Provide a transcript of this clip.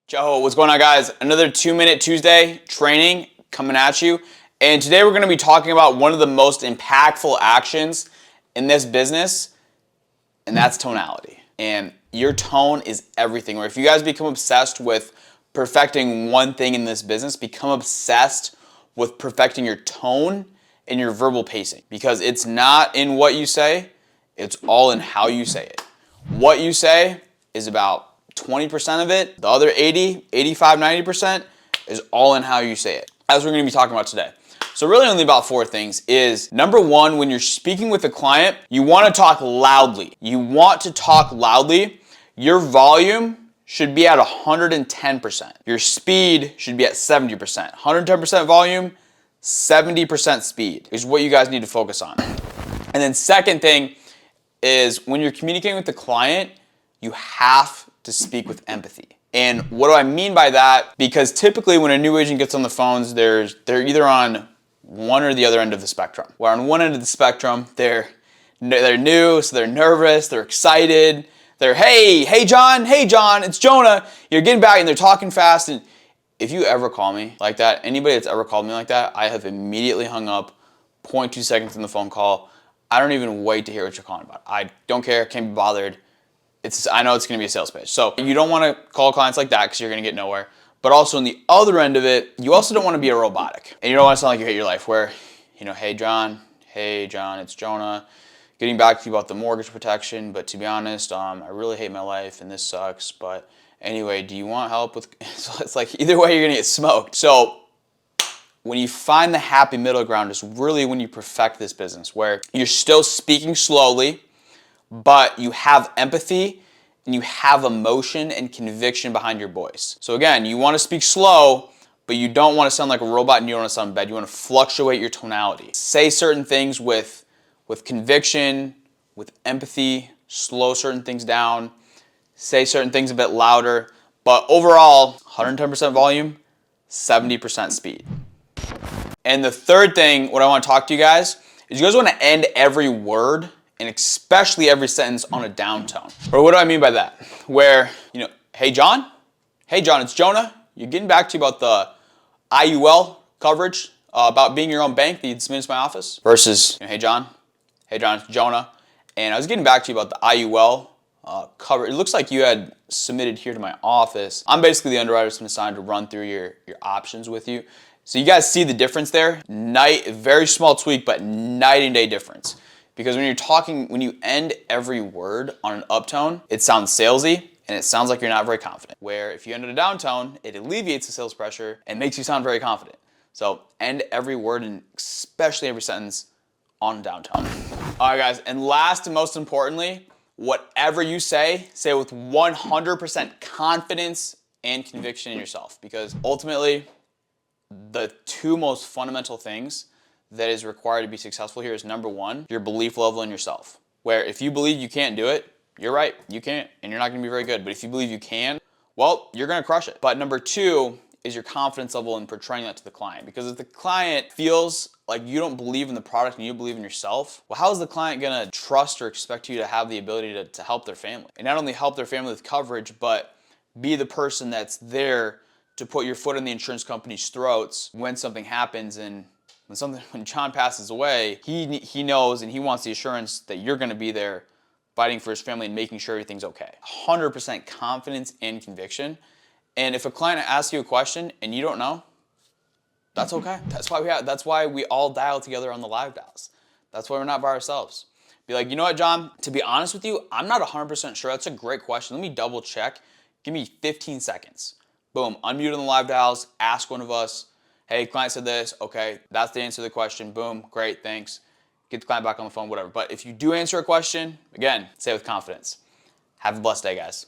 Joe, what's going on, guys? Another 2-minute Tuesday training coming at you. And today we're going to be talking about one of the most impactful actions in this business, and that's tonality. And your tone is everything. Or if you guys become obsessed with perfecting one thing in this business, become obsessed with perfecting your tone and your verbal pacing. Because it's not in what you say, it's all in how you say it. What you say is about 20% of it. The other 80, 85, 90% is all in how you say it. As we're going to be talking about today. So really only about 4 things is, number 1, when you're speaking with a client, you want to talk loudly. You want to talk loudly. Your volume should be at 110%. Your speed should be at 70%. 110% volume, 70% speed is what you guys need to focus on. And then second thing is, when you're communicating with the client, you have to speak with empathy. And what do I mean by that? Because typically when a new agent gets on the phones, they're either on one or the other end of the spectrum. Where on one end of the spectrum, they're new, so they're nervous, they're excited, they're, hey John, it's Jonah. You're getting back, and they're talking fast. And if you ever call me like that, anybody that's ever called me like that, I have immediately hung up 0.2 seconds in the phone call. I don't even wait to hear what you're calling about. I don't care, can't be bothered. I know it's going to be a sales pitch. So you don't want to call clients like that because you're going to get nowhere. But also on the other end of it, you also don't want to be a robotic. And you don't want to sound like you hate your life where, hey John, it's Jonah. Getting back to you about the mortgage protection, but to be honest, I really hate my life and this sucks. But anyway, do you want help with, so it's like either way you're going to get smoked. So when you find the happy middle ground is really when you perfect this business, where you're still speaking slowly, but you have empathy and you have emotion and conviction behind your voice. So again, you want to speak slow, but you don't want to sound like a robot and you don't want to sound bad. You want to fluctuate your tonality. Say certain things with conviction, with empathy, slow certain things down, say certain things a bit louder, but overall, 110% volume, 70% speed. And the third thing, what I want to talk to you guys, is you guys want to end every word and especially every sentence on a down tone. Or what do I mean by that? Where, hey John, it's Jonah. You're getting back to you about the IUL coverage, about being your own bank that you'd submit to my office. Versus, hey John, it's Jonah. And I was getting back to you about the IUL cover. It looks like you had submitted here to my office. I'm basically the underwriter that's been assigned to run through your options with you. So you guys see the difference there? Very small tweak, but night and day difference. Because when you end every word on an uptone, it sounds salesy and it sounds like you're not very confident. Where if you end on a downtone, it alleviates the sales pressure and makes you sound very confident. So end every word and especially every sentence on a downtone. All right, guys, and last and most importantly, whatever you say it with 100% confidence and conviction in yourself. Because ultimately, the 2 most fundamental things that is required to be successful here is, number 1, your belief level in yourself. Where if you believe you can't do it, you're right, you can't, and you're not going to be very good. But if you believe you can, well, you're going to crush it. But number 2 is your confidence level in portraying that to the client. Because if the client feels like you don't believe in the product and you believe in yourself, well, how is the client going to trust or expect you to have the ability to help their family? And not only help their family with coverage, but be the person that's there to put your foot in the insurance company's throats when something happens. And when John passes away, he knows and he wants the assurance that you're going to be there fighting for his family and making sure everything's okay. 100% confidence and conviction. And if a client asks you a question and you don't know, that's okay. That's why we all dial together on the live dials. That's why we're not by ourselves. Be like, you know what, John? To be honest with you, I'm not 100% sure. That's a great question. Let me double check. Give me 15 seconds. Boom, unmute on the live dials, ask one of us. Hey, client said this. Okay, that's the answer to the question. Boom, great, thanks. Get the client back on the phone, whatever. But if you do answer a question, again, say it with confidence. Have a blessed day, guys.